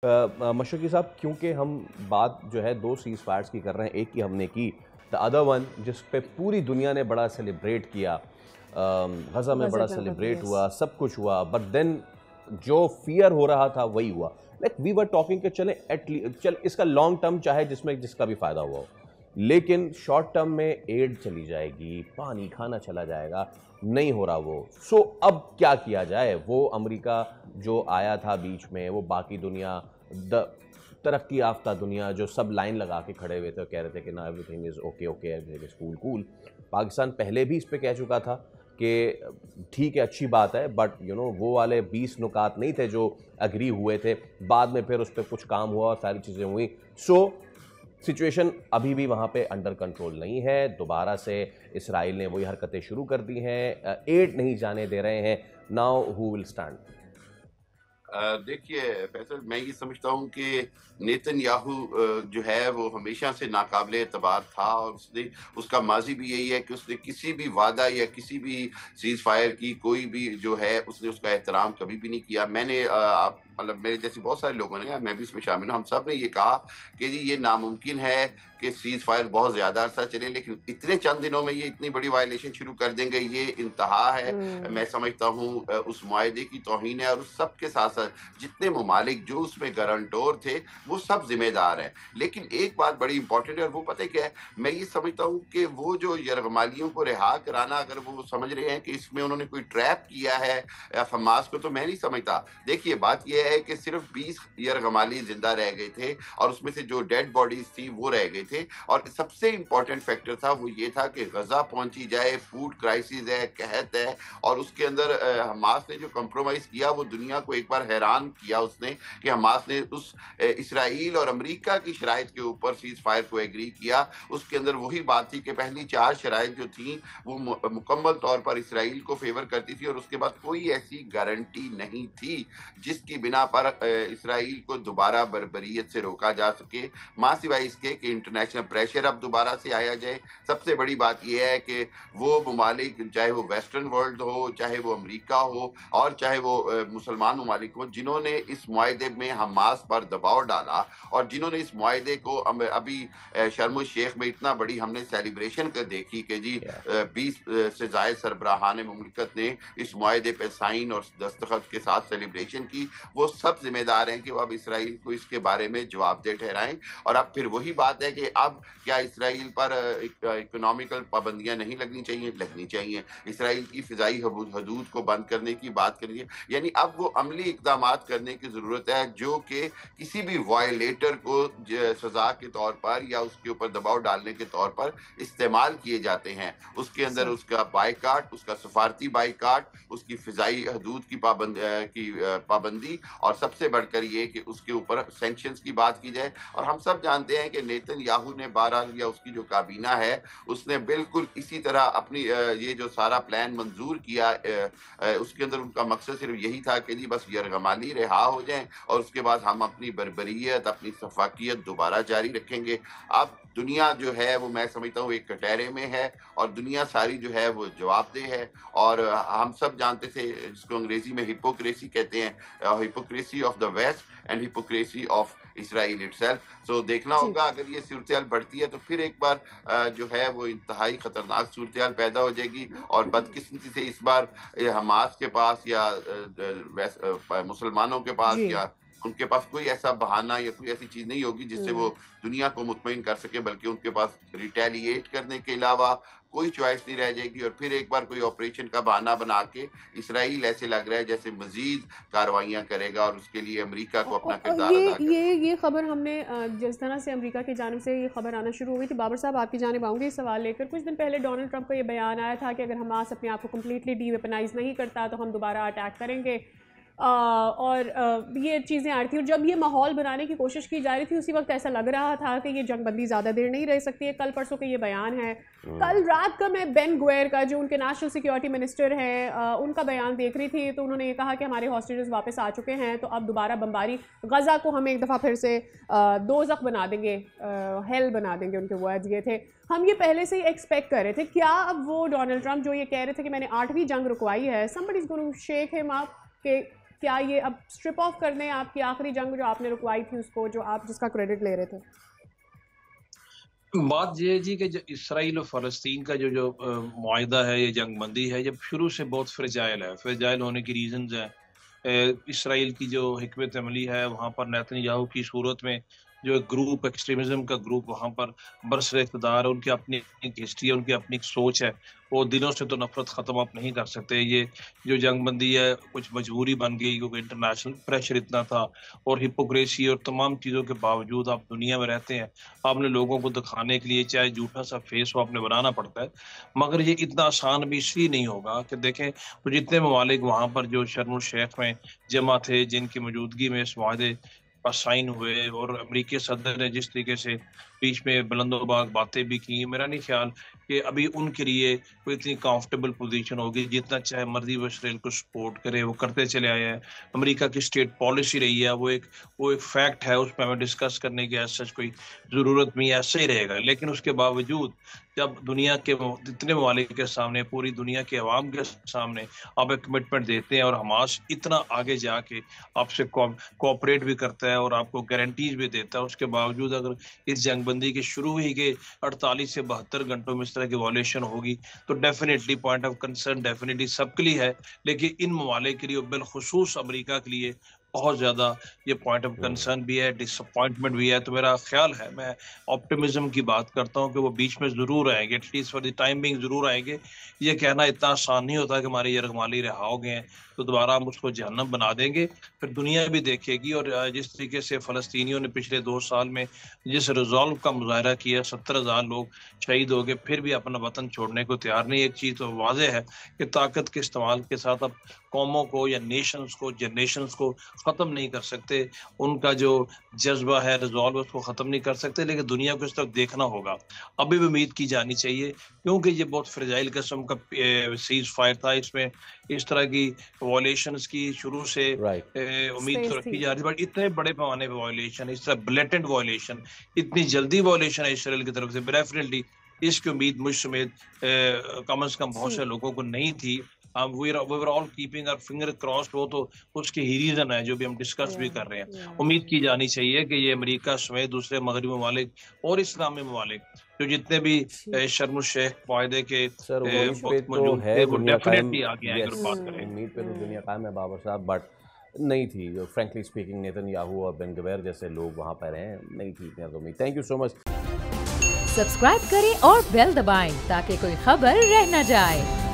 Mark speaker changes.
Speaker 1: मशरक़ी साहब, क्योंकि हम बात जो है 2 सीज़ फायर्स की कर रहे हैं, एक की हमने की, द अदर वन जिस पे पूरी दुनिया ने बड़ा सेलिब्रेट किया, गज़ा में
Speaker 2: गज़ा
Speaker 1: बड़ा
Speaker 2: जनपद में,
Speaker 1: सेलिब्रेट
Speaker 2: यस।
Speaker 1: हुआ, सब कुछ हुआ, बट देन जो फ़ियर हो रहा था वही हुआ। लाइक वी वर टॉकिंग कि चलें चल इसका लॉन्ग टर्म चाहे जिसमें जिसका भी फ़ायदा हुआ हो। लेकिन शॉर्ट टर्म में एड चली जाएगी, पानी, खाना चला जाएगा, नहीं हो रहा वो। सो अब क्या किया जाए? वो अमेरिका जो आया था बीच में, वो बाकी दुनिया, द तरक्की याफ़्ता दुनिया जो सब लाइन लगा के खड़े हुए थे और कह रहे थे कि ना everything is okay, okay, everything is cool, cool. Pakistan पहले भी इस पे कह चुका था कि ठीक है, अच्छी बात है, बट वो वाले 20 नुकात नहीं थे जो एग्री हुए थे। बाद में फिर उस पे कुछ काम हुआ और सारी चीज़ें हुई। सो सिचुएशन अभी भी वहाँ पे अंडर कंट्रोल नहीं है। दोबारा से इसराइल ने वही हरकतें शुरू कर दी हैं, एड नहीं जाने दे रहे हैं। Now who will stand?
Speaker 3: देखिए फैसल, मैं ये समझता हूँ कि नेतन्याहू जो है वो हमेशा से नाकाबिले एतबार था, और उसने उसका माजी भी यही है कि उसने किसी भी वादा या किसी भी सीज फायर की कोई भी जो है उसने उसका एहतराम कभी भी नहीं किया। मैंने मतलब मेरे जैसे बहुत सारे लोगों ने, मैं भी इसमें शामिल हूँ, हम सब ने ये कहा कि जी ये नामुमकिन है कि सीज फायर बहुत ज़्यादा अरसा चले, लेकिन इतने चंद दिनों में ये इतनी बड़ी वायलेशन शुरू कर देंगे, ये इंतहा है। मैं समझता हूँ उस मुआहदे की तौहीन है, और उस सब के साथ साथ जितने ममालिक जो उसमें गारंटर थे वो सब जिम्मेदार हैं। लेकिन एक बात बड़ी इंपॉर्टेंट है, और वो पता है क्या है, मैं ये समझता हूँ कि वो जो यरगमालियों को रिहा कराना, अगर वो समझ रहे हैं कि इसमें उन्होंने कोई ट्रैप किया है हमास को, तो मैं नहीं समझता। देखिए बात यह है कि सिर्फ 20 यरगमाली जिंदा रह गए थे, और उसमें से जो डेड बॉडीज थी वो रह गए थे। और सबसे इंपॉर्टेंट फैक्टर था वो ये था कि गजा पहुंची जाए, फूड क्राइसिस है, कहत है, और उसके अंदर हमास ने जो कॉम्प्रोमाइज किया वो दुनिया को एक बार हैरान किया उसने, कि हमास ने उस इसराइल और अमेरिका की शराइत के ऊपर सीज फायर को एग्री किया। उसके अंदर वही बात थी कि पहली 4 शराइत जो थी वो मुकम्मल तौर पर इसराइल को फेवर करती थी, और उसके बाद कोई ऐसी गारंटी नहीं थी जिसकी बिना पर इसराइल को दोबारा बर्बरियत से रोका जा सके, मां सिवाय इसके कि इंटरनेशनल प्रेशर अब दोबारा से आया जाए। सबसे बड़ी बात यह है कि वो ममालिक, चाहे वो वेस्टर्न वर्ल्ड हो, चाहे वो अमेरिका हो, और चाहे वो मुसलमान ममालिक हो, जिन्होंने इस मुआहदे में हमास पर दबाव डाला, और जिन्होंने इस मुआहदे को अभी शर्म शेख में इतना बड़ी हमने सेलिब्रेशन कर देखी कि जी 20 से जायद सरबराहान मुमलिकत ने इस मुआहदे पर साइन और दस्तखत के साथ सेलिब्रेशन की, वो सब जिम्मेदार हैं कि वो अब इसराइल को इसके बारे में जवाबदेह ठहराएं। और अब फिर वही बात है कि अब क्या इसराइल पर इकोनॉमिकल पाबंदियां नहीं लगनी चाहिए? लगनी चाहिए। इसराइल की फिजाई हदूद को बंद करने की बात करिए, यानी अब वो अमली इकदाम करने की जरूरत है जो कि किसी भी वायलेटर को सजा के तौर पर या उसके ऊपर दबाव डालने के तौर पर इस्तेमाल किए जाते हैं। उसके अंदर उसका बाइकाट, उसका सफारती बाइकाट, उसकी फिजाई हदूद की पाबंदी, और सबसे बढ़कर ये कि उसके ऊपर सैंक्शंस की बात की जाए। और हम सब जानते हैं कि नेतन्याहू ने 12 या उसकी जो काबीना है उसने बिल्कुल इसी तरह अपनी ये जो सारा प्लान मंजूर किया, उसके अंदर उनका मकसद सिर्फ यही था कि जी बस यरगमाली रिहा हो जाए, और उसके बाद हम अपनी बर्बरियत, अपनी सफाकियत दोबारा जारी रखेंगे। अब दुनिया जो है वो मैं समझता हूँ एक कटहरे में है, और दुनिया सारी जो है वो जवाबदेह है। और हम सब जानते थे, जिसको अंग्रेजी में हिपोक्रेसी कहते हैं, hypocrisy of the West and hypocrisy of Israel itself. So देखना
Speaker 2: जी।
Speaker 3: होगा, अगर ये सूरत बढ़ती है तो फिर एक बार जो है वो इंतहाई खतरनाक सूरत पैदा हो जाएगी, और बदकिस्मती से इस बार हमास के पास या मुसलमानों के पास
Speaker 2: जी।
Speaker 3: या उनके पास कोई ऐसा बहाना या कोई ऐसी चीज नहीं होगी जिससे वो
Speaker 2: हुँ।
Speaker 3: दुनिया को मुतमईन कर सके, बल्कि उनके पास रिटेलिएट करने के अलावा कोई चॉइस नहीं रह जाएगी। और फिर एक बार कोई ऑपरेशन का बहाना बना के इसराइल ऐसे लग रहा है जैसे मजीद कार्रवाइयां करेगा, और उसके लिए अमेरिका को अपना किरदार
Speaker 2: ये
Speaker 3: अदा करना है।
Speaker 2: ये खबर हमने जिस तरह से अमेरिका की जानिब से ये खबर आना शुरू हुई थी, बाबर साहब आपकी जानिब आऊँगी इस सवाल लेकर। कुछ दिन पहले डोनाल्ड ट्रंप का ये बयान आया था कि अगर हमास अपने आप को कम्प्लीटली डीवेपनाइज नहीं करता तो हम दोबारा अटैक करेंगे। और ये चीज़ें आ रही थी, और जब ये माहौल बनाने की कोशिश की जा रही थी उसी वक्त ऐसा लग रहा था कि ये जंगबंदी ज़्यादा देर नहीं रह सकती है। कल परसों के ये बयान है। कल रात का मैं बेन गुएर का, जो उनके नेशनल सिक्योरिटी मिनिस्टर हैं, उनका बयान देख रही थी, तो उन्होंने ये कहा कि हमारे हॉस्टेजेस वापस आ चुके हैं, तो अब दोबारा बमबारी गज़ा को हम एक दफ़ा फिर से दोज़ख बना देंगे, हेल बना देंगे, उनके वर्ड्स ये थे। हम ये पहले से ही एक्सपेक्ट कर रहे थे। क्या अब वो डोनाल्ड ट्रंप जो ये कह रहे थे कि मैंने 8वीं जंग रुकवाई है, somebody is going to shake him up, कि क्या ये अब स्ट्रिप ऑफ कर दें आपकी आखिरी जंग जो आपने रुकवाई थी उसको, जो आप जिसका क्रेडिट ले रहे थे?
Speaker 4: बात यह है जी कि जो इसराइल और फ़लस्तीन का जो मुआहिदा है, ये जंग बंदी है, जब शुरू से बहुत फ्रेजाइल है। फ्रेजाइल होने की रीज़न्स हैं, इसराइल की जो हिकमत अमली है वहाँ पर नेतन्याहू की सूरत में जो एक ग्रुप, एक्सट्रीमिज्म का ग्रुप वहाँ पर बरसर इक़्तिदार है, उनकी अपनी एक हिस्ट्री है, उनकी अपनी एक सोच है। वो दिलों से तो नफरत ख़त्म आप नहीं कर सकते। ये जो जंगबंदी है कुछ मजबूरी बन गई क्योंकि इंटरनेशनल प्रेशर इतना था, और हिपोक्रेसी और तमाम चीज़ों के बावजूद आप दुनिया में रहते हैं, आपने लोगों को दिखाने के लिए चाहे झूठा सा फेस हो आपने बनाना पड़ता है। मगर ये इतना आसान भी इसलिए नहीं होगा कि देखें तो जितने ममालिक वहाँ पर जो शर्म उल शेख में जमा थे, जिनकी मौजूदगी में इस माहदे पर साइन हुए, और अमेरिकी सदर ने जिस तरीके से बीच में बुलंदोबाग बातें भी की, मेरा नहीं ख्याल कि अभी उनके लिए कोई इतनी कंफर्टेबल पोजीशन होगी। जितना चाहे मर्जी वो इसराइल को सपोर्ट करे, वो करते चले आए हैं। अमेरिका की स्टेट पॉलिसी रही है, वो एक फैक्ट है, उस पर हमें डिस्कस करने की ऐसा कोई ज़रूरत नहीं, ऐसे ही रहेगा। लेकिन उसके बावजूद जब दुनिया के इतने ममालिक के सामने, पूरी दुनिया के अवाम के सामने आप एक कमिटमेंट देते हैं, और हमास इतना आगे जाके आपसे कोऑपरेट भी करता है और आपको गारंटीज भी देता है, उसके बावजूद अगर इस जंगबंदी के शुरू ही के 48 से 72 घंटों में इस तरह की वॉलेशन होगी तो definitely point of concern definitely सबके लिए है, लेकिन इन ममालिक के लिए, बिलखुसूस अमेरिका के लिए बहुत ज़्यादा ये पॉइंट ऑफ कंसर्न भी है, डिसअपॉइंटमेंट भी है। तो मेरा ख्याल है, मैं ऑप्टिमिज्म की बात करता हूँ कि वो बीच में ज़रूर आएंगे, at least for the time being ज़रूर आएंगे। ये कहना इतना आसान नहीं होता कि हमारे यरगमाली रहा हो गए हैं तो दोबारा हम उसको जहन्नम बना देंगे। फिर दुनिया भी देखेगी, और जिस तरीके से फ़लस्तीनियों ने पिछले 2 साल में जिस रिजॉल्व का मुजाहरा किया, 70,000 लोग शहीद हो गए, फिर भी अपना वतन छोड़ने को तैयार नहीं। एक चीज़ तो वाज़ेह है कि ताकत के इस्तेमाल के साथ अब कौमों को या नेशंस को, जनरेशंस को ख़त्म नहीं कर सकते, उनका जो जज्बा है रिजॉल्व उसको ख़त्म नहीं कर सकते, लेकिन दुनिया को इस तरफ देखना होगा। अभी भी उम्मीद की जानी चाहिए, क्योंकि ये बहुत फ्रेजाइल किस्म का सीज फायर था। इसमें इस तरह की वॉयलेशंस की शुरू से उम्मीद तो रखी जा रही थी, बट इतने बड़े पैमाने पे वॉयलेशन, इस तरह ब्लेटेंट वॉयलेशन, इतनी जल्दी वॉयलेशन है इसराइल की तरफ से, डेफिनेटली इसकी उम्मीद मुझ समेत कम से कम बहुत से लोगों को नहीं थी। we were all keeping our finger crossed। वो तो उसके ही रीजन है जो भी हम डिस्कस भी कर रहे हैं। उम्मीद की जानी चाहिए कि ये अमेरिका समेत दूसरे मगरबी ममालिक और इस्लामी ममालिक जो जितने भी शर्म शेख फायदे के
Speaker 1: मौजूद थे वो डेफिनेटली
Speaker 4: आगे आएंगे, बात करेंगे।
Speaker 1: उम्मीद पे तो दुनिया कायम है बाबर साहब, बट नहीं थी जो फ्रैंकली स्पीकिंग नेतन्याहू और बेन गवेर जैसे लोग वहाँ पर हैं, नहीं थी इतनी उम्मीद। Thank you so much.
Speaker 5: Subscribe करें और बेल दबाएं ताकि कोई खबर रह न जाए।